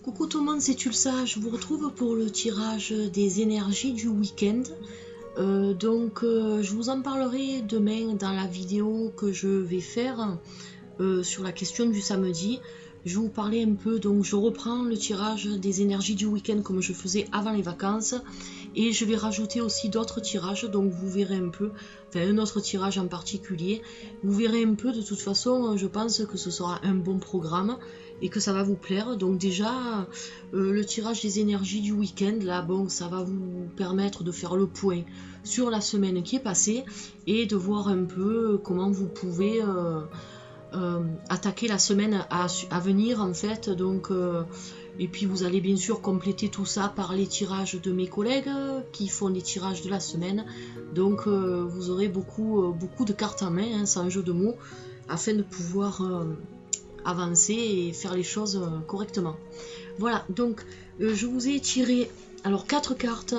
Coucou tout le monde, c'est Tulsa, je vous retrouve pour le tirage des énergies du week-end. Je vous en parlerai demain dans la vidéo que je vais faire sur la question du samedi. Je vais vous parler un peu, donc je reprends le tirage des énergies du week-end comme je faisais avant les vacances. Et je vais rajouter aussi d'autres tirages, donc vous verrez un peu, enfin un autre tirage en particulier. Vous verrez un peu, de toute façon, je pense que ce sera un bon programme et que ça va vous plaire. Donc déjà, le tirage des énergies du week-end, là, bon, ça va vous permettre de faire le point sur la semaine qui est passée et de voir un peu comment vous pouvez attaquer la semaine à venir en fait. Et puis vous allez bien sûr compléter tout ça par les tirages de mes collègues qui font les tirages de la semaine. Donc vous aurez beaucoup de cartes en main, hein, sans jeu de mots, afin de pouvoir avancer et faire les choses correctement. Voilà, donc je vous ai tiré alors 4 cartes.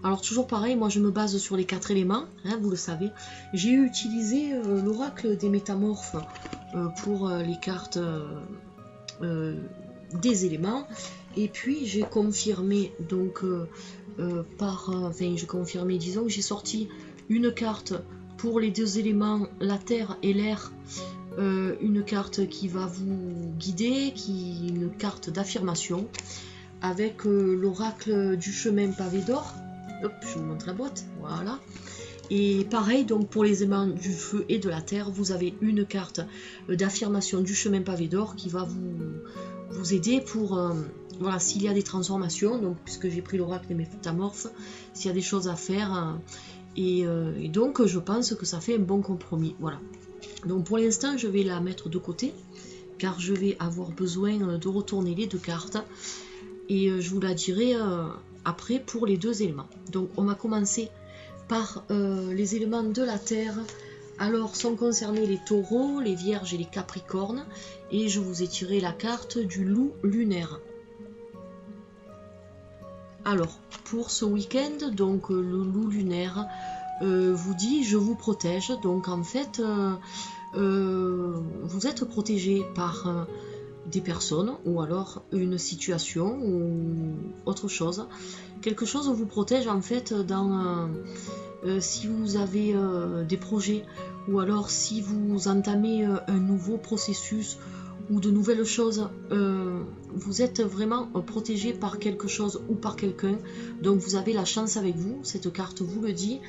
Alors toujours pareil, moi je me base sur les 4 éléments, hein, vous le savez. J'ai utilisé l'oracle des métamorphes pour les cartes des éléments. Et puis j'ai confirmé donc j'ai confirmé, disons que j'ai sorti une carte pour les deux éléments, la terre et l'air. Une carte qui va vous guider, une carte d'affirmation avec l'oracle du chemin pavé d'or. Hop, je vous montre la boîte, voilà. Et pareil, donc pour les éléments du feu et de la terre, vous avez une carte d'affirmation du chemin pavé d'or qui va vous aider pour, voilà, s'il y a des transformations, donc puisque j'ai pris l'oracle des métamorphes, s'il y a des choses à faire, et donc je pense que ça fait un bon compromis, voilà. Donc pour l'instant, je vais la mettre de côté, car je vais avoir besoin de retourner les deux cartes, et je vous la dirai après pour les deux éléments. Donc on va commencer par les éléments de la terre. Alors sont concernés les taureaux, les vierges et les capricornes, et je vous ai tiré la carte du loup lunaire. Alors pour ce week-end, donc le loup lunaire vous dit je vous protège. Donc en fait vous êtes protégé par des personnes ou alors une situation ou autre chose. Quelque chose vous protège en fait dans si vous avez des projets ou alors si vous entamez un nouveau processus ou de nouvelles choses, vous êtes vraiment protégé par quelque chose ou par quelqu'un. Donc vous avez la chance avec vous, cette carte vous le dit.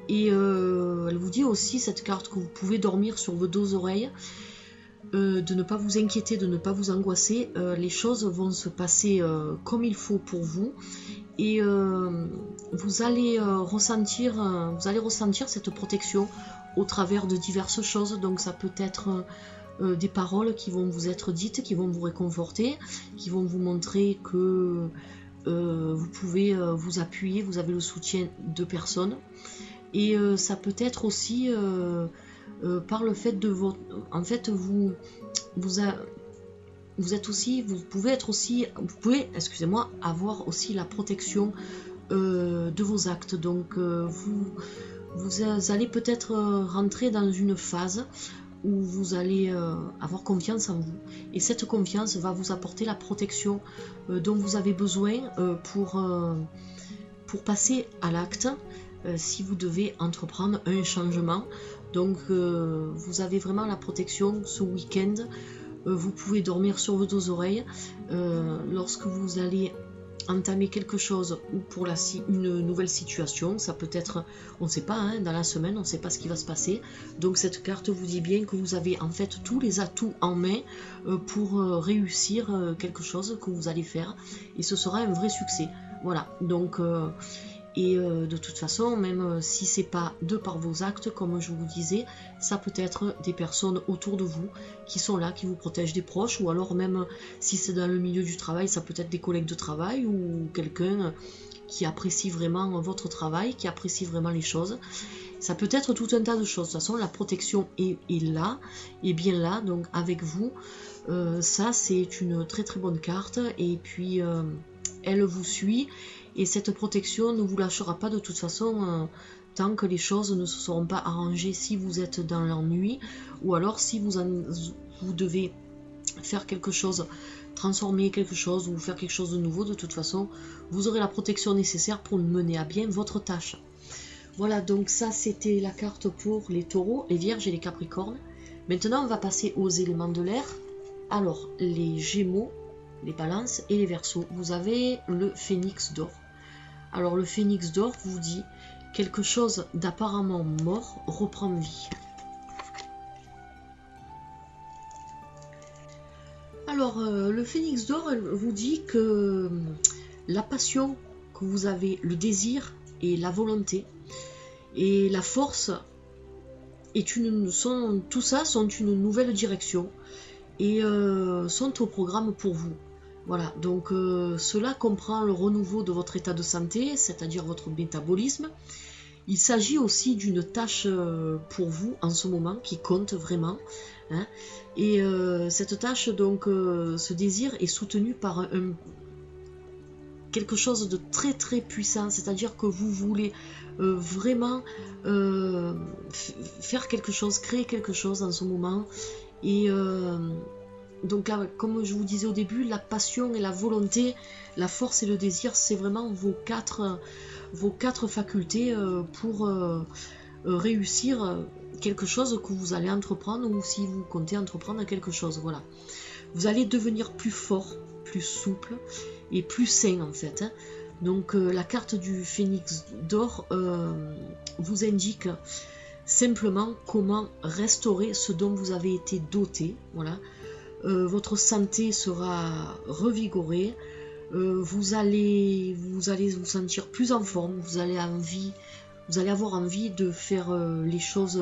Et elle vous dit aussi, cette carte, que vous pouvez dormir sur vos deux oreilles, de ne pas vous inquiéter, de ne pas vous angoisser. Les choses vont se passer comme il faut pour vous. Et vous allez ressentir cette protection au travers de diverses choses. Donc ça peut être des paroles qui vont vous être dites, qui vont vous réconforter, qui vont vous montrer que vous pouvez vous appuyer, vous avez le soutien de personnes. Et ça peut être aussi par le fait de votre... En fait, vous pouvez, excusez-moi, avoir aussi la protection de vos actes. Donc vous allez peut-être rentrer dans une phase où vous allez avoir confiance en vous. Et cette confiance va vous apporter la protection dont vous avez besoin pour passer à l'acte si vous devez entreprendre un changement. Donc vous avez vraiment la protection ce week-end. Vous pouvez dormir sur vos deux oreilles lorsque vous allez entamer quelque chose ou pour une nouvelle situation. Ça peut être, on ne sait pas, hein, dans la semaine, on ne sait pas ce qui va se passer. Donc cette carte vous dit bien que vous avez en fait tous les atouts en main pour réussir quelque chose que vous allez faire. Et ce sera un vrai succès. Voilà, donc... de toute façon, même si c'est pas de par vos actes, comme je vous disais, ça peut être des personnes autour de vous qui sont là, qui vous protègent, des proches, ou alors même si c'est dans le milieu du travail, ça peut être des collègues de travail ou quelqu'un qui apprécie vraiment votre travail, qui apprécie vraiment les choses. Ça peut être tout un tas de choses. De toute façon, la protection est là, est bien là, donc avec vous. Ça, c'est une très très bonne carte, et puis elle vous suit. Et cette protection ne vous lâchera pas de toute façon tant que les choses ne se seront pas arrangées si vous êtes dans l'ennui ou alors si vous devez faire quelque chose transformer quelque chose ou faire quelque chose de nouveau, de toute façon, vous aurez la protection nécessaire pour mener à bien votre tâche. Voilà, donc ça c'était la carte pour les taureaux, les vierges et les capricornes. Maintenant, on va passer aux éléments de l'air. Alors, les gémeaux, les balances et les verseaux. Vous avez le phénix d'or. Alors, le phénix d'or vous dit quelque chose d'apparemment mort reprend vie. Alors, le phénix d'or vous dit que la passion que vous avez, le désir et la volonté et la force, tout ça sont une nouvelle direction et sont au programme pour vous. Voilà, donc cela comprend le renouveau de votre état de santé, c'est-à-dire votre métabolisme. Il s'agit aussi d'une tâche pour vous en ce moment qui compte vraiment. Hein. Et cette tâche, donc, ce désir est soutenu par quelque chose de très très puissant, c'est-à-dire que vous voulez vraiment faire quelque chose, créer quelque chose en ce moment. Et donc là, comme je vous disais au début, la passion et la volonté, la force et le désir, c'est vraiment vos quatre facultés pour réussir quelque chose que vous allez entreprendre ou si vous comptez entreprendre quelque chose. Voilà. Vous allez devenir plus fort, plus souple et plus sain en fait. Hein. Donc la carte du phénix d'or vous indique simplement comment restaurer ce dont vous avez été doté. Voilà. Votre santé sera revigorée, vous allez vous sentir plus en forme, vous allez avoir envie de faire les choses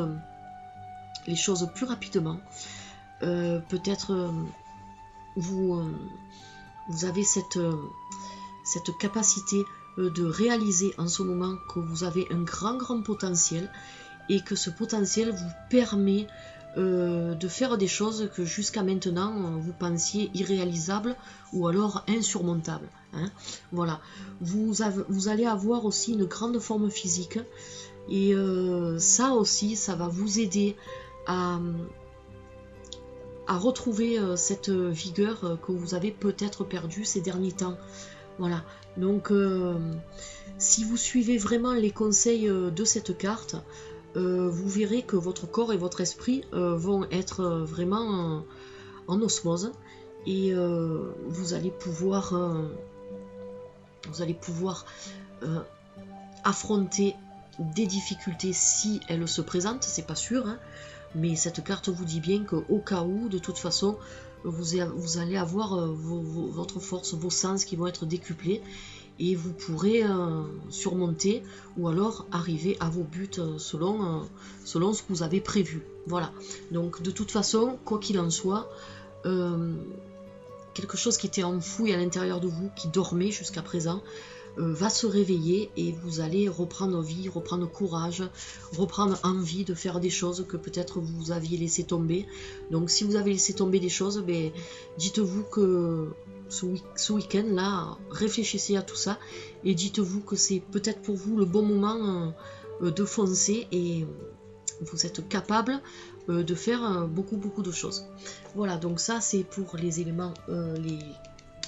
plus rapidement. Peut-être vous avez cette capacité de réaliser en ce moment que vous avez un grand potentiel et que ce potentiel vous permet de faire des choses que jusqu'à maintenant vous pensiez irréalisables ou alors insurmontables. Hein. Voilà. Vous allez avoir aussi une grande forme physique et ça aussi, ça va vous aider à retrouver cette vigueur que vous avez peut-être perdue ces derniers temps. Voilà. Donc, si vous suivez vraiment les conseils de cette carte, vous verrez que votre corps et votre esprit vont être vraiment en osmose et vous allez pouvoir affronter des difficultés si elles se présentent, c'est pas sûr, hein, mais cette carte vous dit bien qu'au cas où, de toute façon, vous allez avoir votre force, vos sens qui vont être décuplés et vous pourrez surmonter ou alors arriver à vos buts selon ce que vous avez prévu. Voilà. Donc de toute façon, quoi qu'il en soit, quelque chose qui était enfoui à l'intérieur de vous, qui dormait jusqu'à présent, va se réveiller et vous allez reprendre vie, reprendre courage, reprendre envie de faire des choses que peut-être vous aviez laissé tomber. Donc si vous avez laissé tomber des choses, ben, dites-vous que ce week-end là, réfléchissez à tout ça et dites-vous que c'est peut-être pour vous le bon moment de foncer et vous êtes capable de faire beaucoup de choses. Voilà, donc ça c'est pour les éléments,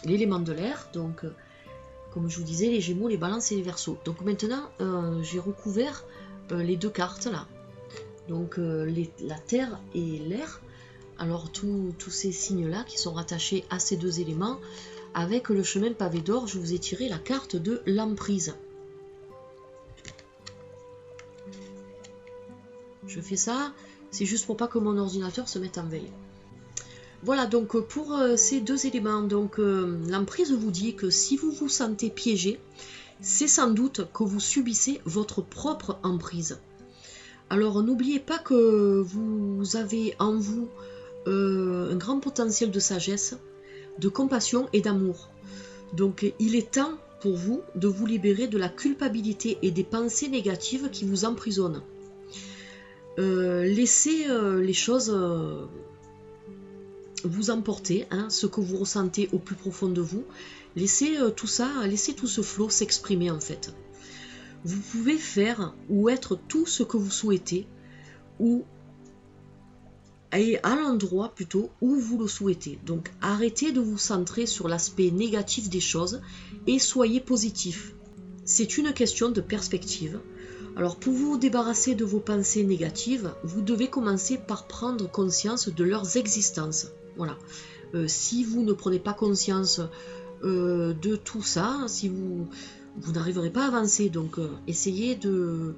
l'élément de l'air, donc comme je vous disais, les Gémeaux, les Balances et les Verseaux. Donc maintenant, j'ai recouvert les deux cartes là. Donc la Terre et l'air. Alors tous ces signes-là qui sont rattachés à ces deux éléments, avec le chemin pavé d'or, je vous ai tiré la carte de l'emprise. Je fais ça, c'est juste pour pas que mon ordinateur se mette en veille. Voilà, donc pour ces deux éléments, donc l'emprise vous dit que si vous vous sentez piégé, c'est sans doute que vous subissez votre propre emprise. Alors n'oubliez pas que vous avez en vous un grand potentiel de sagesse, de compassion et d'amour. Donc il est temps pour vous de vous libérer de la culpabilité et des pensées négatives qui vous emprisonnent. Laissez les choses vous emporter, hein, ce que vous ressentez au plus profond de vous. Laissez tout ça, laissez tout ce flot s'exprimer en fait. Vous pouvez faire ou être tout ce que vous souhaitez ou et à l'endroit plutôt où vous le souhaitez. Donc arrêtez de vous centrer sur l'aspect négatif des choses et soyez positif. C'est une question de perspective. Alors pour vous débarrasser de vos pensées négatives, vous devez commencer par prendre conscience de leur existence. Voilà. Si vous ne prenez pas conscience de tout ça, si vous n'arriverez pas à avancer. Donc essayez de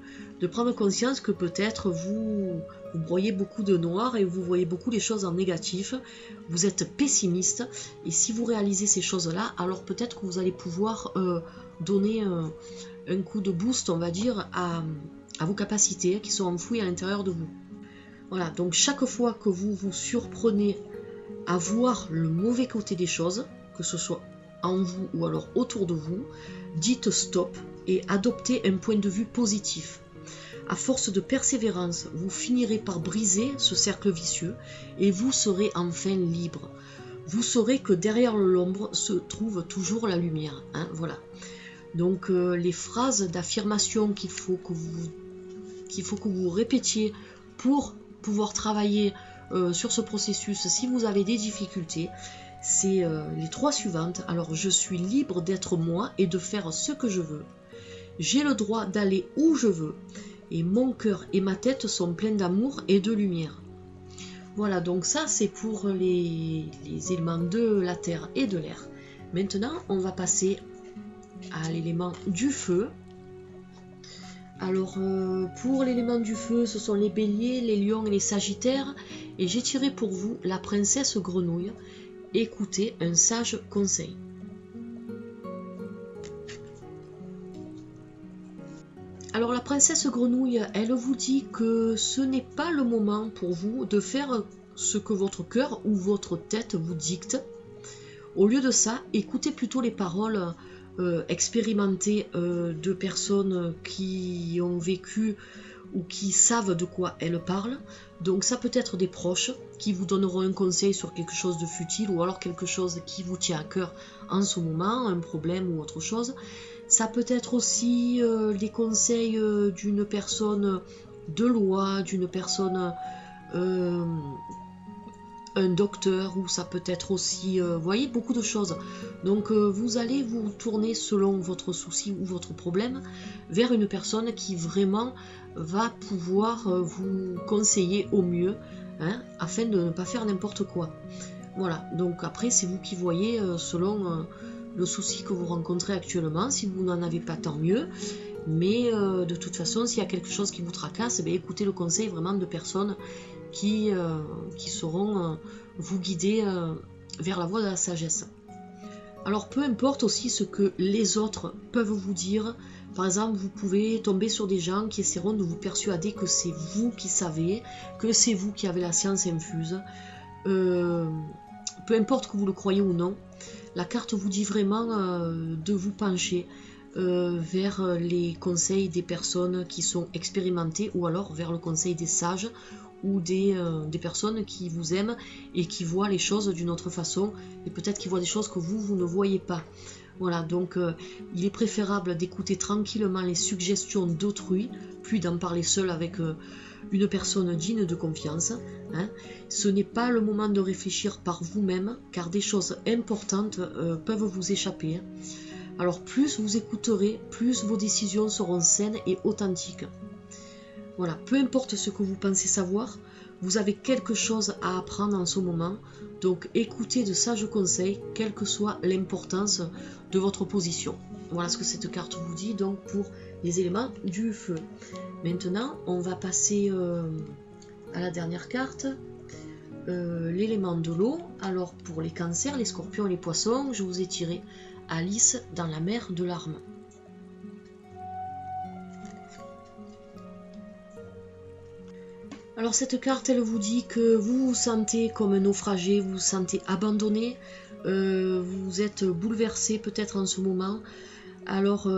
prendre conscience que peut-être vous broyez beaucoup de noir et vous voyez beaucoup les choses en négatif, vous êtes pessimiste, et si vous réalisez ces choses-là, alors peut-être que vous allez pouvoir donner un coup de boost, on va dire, à vos capacités qui sont enfouies à l'intérieur de vous. Voilà, donc chaque fois que vous vous surprenez à voir le mauvais côté des choses, que ce soit en vous ou alors autour de vous, dites stop et adoptez un point de vue positif. À force de persévérance, vous finirez par briser ce cercle vicieux et vous serez enfin libre. Vous saurez que derrière l'ombre se trouve toujours la lumière. Hein, voilà. Donc les phrases d'affirmation qu'il faut que vous répétiez pour pouvoir travailler sur ce processus, si vous avez des difficultés, c'est les 3 suivantes. Alors, je suis libre d'être moi et de faire ce que je veux. J'ai le droit d'aller où je veux. Et mon cœur et ma tête sont pleins d'amour et de lumière. Voilà, donc ça c'est pour les éléments de la terre et de l'air. Maintenant, on va passer à l'élément du feu. Alors, pour l'élément du feu, ce sont les béliers, les lions et les sagittaires. Et j'ai tiré pour vous la princesse grenouille. Écoutez un sage conseil. Alors la princesse grenouille, elle vous dit que ce n'est pas le moment pour vous de faire ce que votre cœur ou votre tête vous dicte. Au lieu de ça, écoutez plutôt les paroles expérimentées de personnes qui ont vécu ou qui savent de quoi elles parlent. Donc ça peut être des proches qui vous donneront un conseil sur quelque chose de futile ou alors quelque chose qui vous tient à cœur en ce moment, un problème ou autre chose. Ça peut être aussi les conseils d'une personne de loi, d'une personne, un docteur, ou ça peut être aussi, vous voyez, beaucoup de choses. Donc vous allez vous tourner selon votre souci ou votre problème vers une personne qui vraiment va pouvoir vous conseiller au mieux, hein, afin de ne pas faire n'importe quoi. Voilà, donc après c'est vous qui voyez selon le souci que vous rencontrez actuellement. Si vous n'en avez pas, tant mieux. Mais de toute façon, s'il y a quelque chose qui vous tracasse, eh écoutez le conseil vraiment de personnes qui sauront vous guider vers la voie de la sagesse. Alors peu importe aussi ce que les autres peuvent vous dire. Par exemple, vous pouvez tomber sur des gens qui essaieront de vous persuader que c'est vous qui savez, que c'est vous qui avez la science infuse. Peu importe que vous le croyez ou non, la carte vous dit vraiment de vous pencher vers les conseils des personnes qui sont expérimentées, ou alors vers le conseil des sages ou des personnes qui vous aiment et qui voient les choses d'une autre façon, et peut-être qu'ils voient des choses que vous ne voyez pas. Voilà, donc il est préférable d'écouter tranquillement les suggestions d'autrui, puis d'en parler seul avec une personne digne de confiance. Hein. Ce n'est pas le moment de réfléchir par vous-même, car des choses importantes peuvent vous échapper. Hein. Alors plus vous écouterez, plus vos décisions seront saines et authentiques. Voilà, peu importe ce que vous pensez savoir, vous avez quelque chose à apprendre en ce moment, donc écoutez de sages conseils, quelle que soit l'importance de votre position. Voilà ce que cette carte vous dit donc pour les éléments du feu. Maintenant, on va passer à la dernière carte, l'élément de l'eau. Alors pour les cancers, les scorpions et les poissons, je vous ai tiré Alice dans la mer de larmes. Alors cette carte, elle vous dit que vous vous sentez comme un naufragé, vous vous sentez abandonné, vous êtes bouleversé peut-être en ce moment. Alors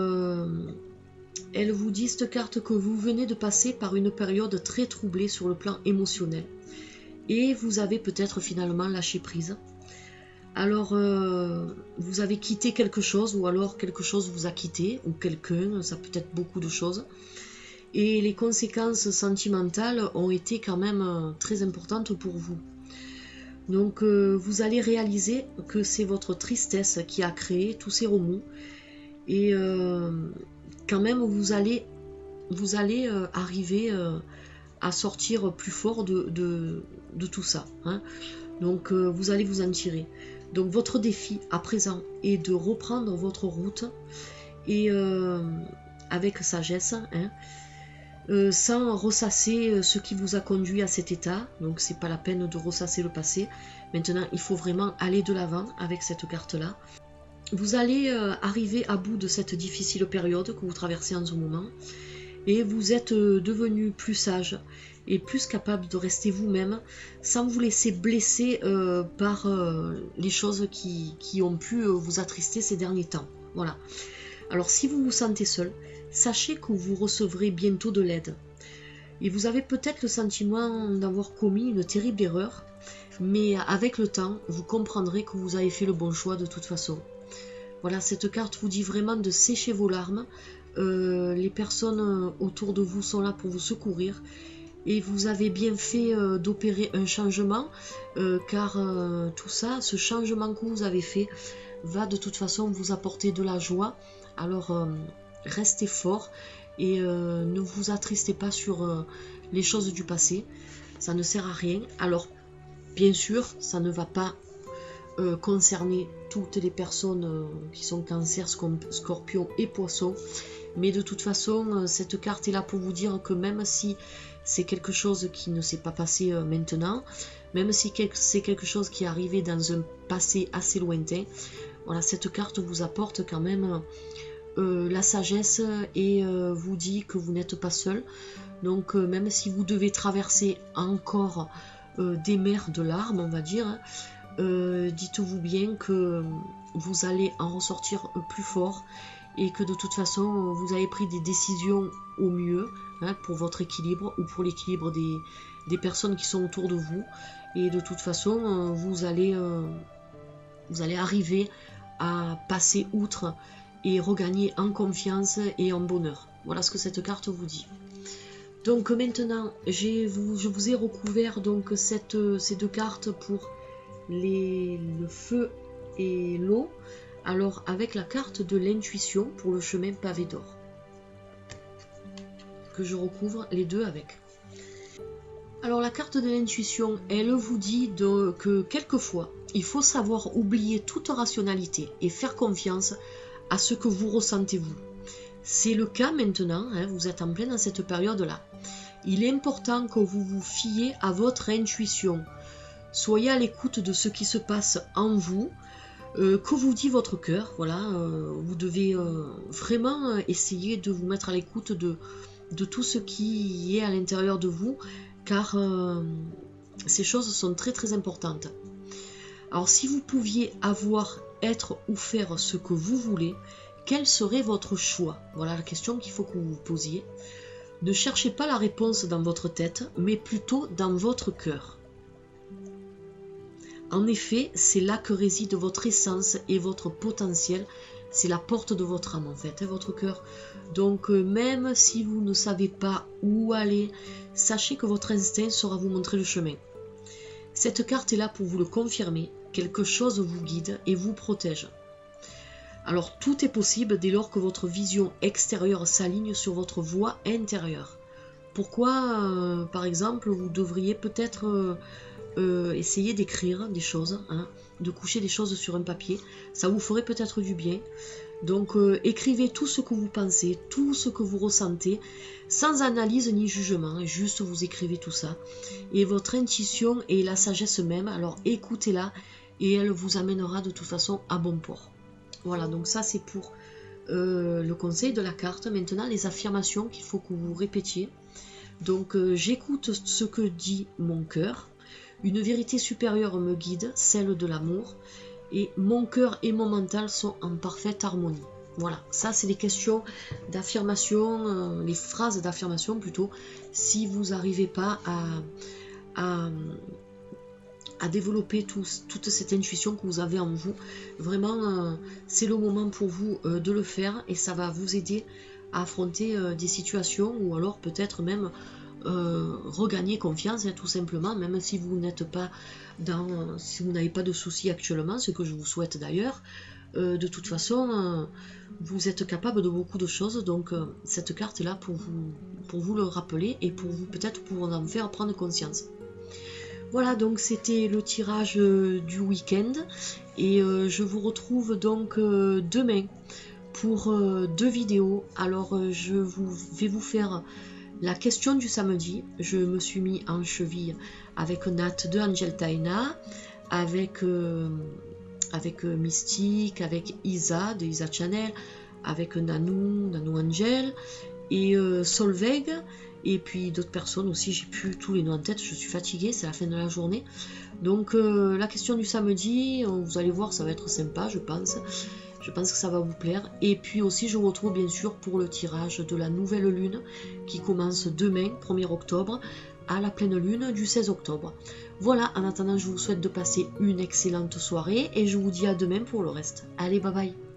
elle vous dit cette carte que vous venez de passer par une période très troublée sur le plan émotionnel. Et vous avez peut-être finalement lâché prise. Alors vous avez quitté quelque chose, ou alors quelque chose vous a quitté, ou quelqu'un, ça peut être beaucoup de choses. et les conséquences sentimentales ont été quand même très importantes pour vous. Donc vous allez réaliser que c'est votre tristesse qui a créé tous ces remous, et quand même vous allez arriver à sortir plus fort de tout ça, hein. Donc vous allez vous en tirer. Donc votre défi à présent est de reprendre votre route, et avec sagesse, hein, sans ressasser ce qui vous a conduit à cet état. Donc c'est pas la peine de ressasser le passé. Maintenant il faut vraiment aller de l'avant avec cette carte là. Vous allez arriver à bout de cette difficile période que vous traversez en ce moment, et vous êtes devenu plus sage et plus capable de rester vous-même sans vous laisser blesser par les choses qui ont pu vous attrister ces derniers temps. Voilà. Alors si vous vous sentez seul, sachez que vous recevrez bientôt de l'aide. Et vous avez peut-être le sentiment d'avoir commis une terrible erreur, mais avec le temps, vous comprendrez que vous avez fait le bon choix de toute façon. Voilà, cette carte vous dit vraiment de sécher vos larmes. Les personnes autour de vous sont là pour vous secourir, et vous avez bien fait d'opérer un changement, car tout ça, ce changement que vous avez fait va de toute façon vous apporter de la joie. Alors restez fort, et ne vous attristez pas sur les choses du passé, ça ne sert à rien. Alors bien sûr ça ne va pas concerner toutes les personnes qui sont cancer, scorpion et poisson, mais de toute façon cette carte est là pour vous dire que même si c'est quelque chose qui ne s'est pas passé maintenant, même si c'est quelque chose qui est arrivé dans un passé assez lointain, voilà, cette carte vous apporte quand même la sagesse, et vous dit que vous n'êtes pas seul. Donc même si vous devez traverser encore des mers de larmes, on va dire, dites-vous bien que vous allez en ressortir plus fort, et que de toute façon vous avez pris des décisions au mieux, hein, pour votre équilibre ou pour l'équilibre des personnes qui sont autour de vous, et de toute façon vous allez arriver à passer outre et regagner en confiance et en bonheur. Voilà ce que cette carte vous dit. Donc maintenant je vous ai recouvert donc ces deux cartes pour le feu et l'eau. Alors avec la carte de l'intuition pour le chemin pavé d'or, que je recouvre les deux avec. Alors la carte de l'intuition, elle vous dit que quelquefois il faut savoir oublier toute rationalité et faire confiance à ce que vous ressentez vous. C'est le cas maintenant, hein, vous êtes en plein dans cette période-là. Il est important que vous vous fiez à votre intuition. Soyez à l'écoute de ce qui se passe en vous, que vous dit votre cœur. Voilà, vous devez vraiment essayer de vous mettre à l'écoute de tout ce qui est à l'intérieur de vous, car ces choses sont très très importantes. Alors si vous pouviez avoir, être ou faire ce que vous voulez, quel serait votre choix? Voilà la question qu'il faut que vous vous posiez. Ne cherchez pas la réponse dans votre tête, mais plutôt dans votre cœur. En effet, c'est là que réside votre essence et votre potentiel. C'est la porte de votre âme en fait, hein, votre cœur. Donc même si vous ne savez pas où aller, sachez que votre instinct saura vous montrer le chemin. Cette carte est là pour vous le confirmer. Quelque chose vous guide et vous protège. Alors tout est possible dès lors que votre vision extérieure s'aligne sur votre voie intérieure. Pourquoi, par exemple, vous devriez peut-être essayer d'écrire des choses, hein, de coucher des choses sur un papier. Ça vous ferait peut-être du bien. Donc écrivez tout ce que vous pensez, tout ce que vous ressentez, sans analyse ni jugement, juste vous écrivez tout ça. Et votre intuition est la sagesse même, alors écoutez-la et elle vous amènera de toute façon à bon port. Voilà, donc ça c'est pour le conseil de la carte. Maintenant les affirmations qu'il faut que vous répétiez. Donc j'écoute ce que dit mon cœur, une vérité supérieure me guide, celle de l'amour, et mon cœur et mon mental sont en parfaite harmonie. Voilà, ça c'est les questions d'affirmation, les phrases d'affirmation plutôt, si vous n'arrivez pas à développer toute cette intuition que vous avez en vous. Vraiment, c'est le moment pour vous de le faire, et ça va vous aider à affronter des situations, ou alors peut-être même regagner confiance, tout simplement, même si vous n'êtes pas si vous n'avez pas de soucis actuellement, ce que je vous souhaite d'ailleurs. De toute façon, vous êtes capable de beaucoup de choses, donc cette carte est là pour vous le rappeler et pour vous peut-être pour en faire prendre conscience. Voilà, donc c'était le tirage du week-end, et je vous retrouve donc demain pour 2 vidéos. Alors je vais vous faire la question du samedi. Je me suis mis en cheville avec Nat de Angel Taina, avec Mystique, avec Isa de Isa Channel, avec Nanou Angel, et Solveig, et puis d'autres personnes aussi. J'ai plus tous les noms en tête, je suis fatiguée, c'est la fin de la journée. Donc la question du samedi, vous allez voir, ça va être sympa, je pense. Je pense que ça va vous plaire. Et puis aussi, je vous retrouve bien sûr pour le tirage de la nouvelle lune qui commence demain, 1er octobre, à la pleine lune du 16 octobre. Voilà, en attendant, je vous souhaite de passer une excellente soirée et je vous dis à demain pour le reste. Allez, bye bye!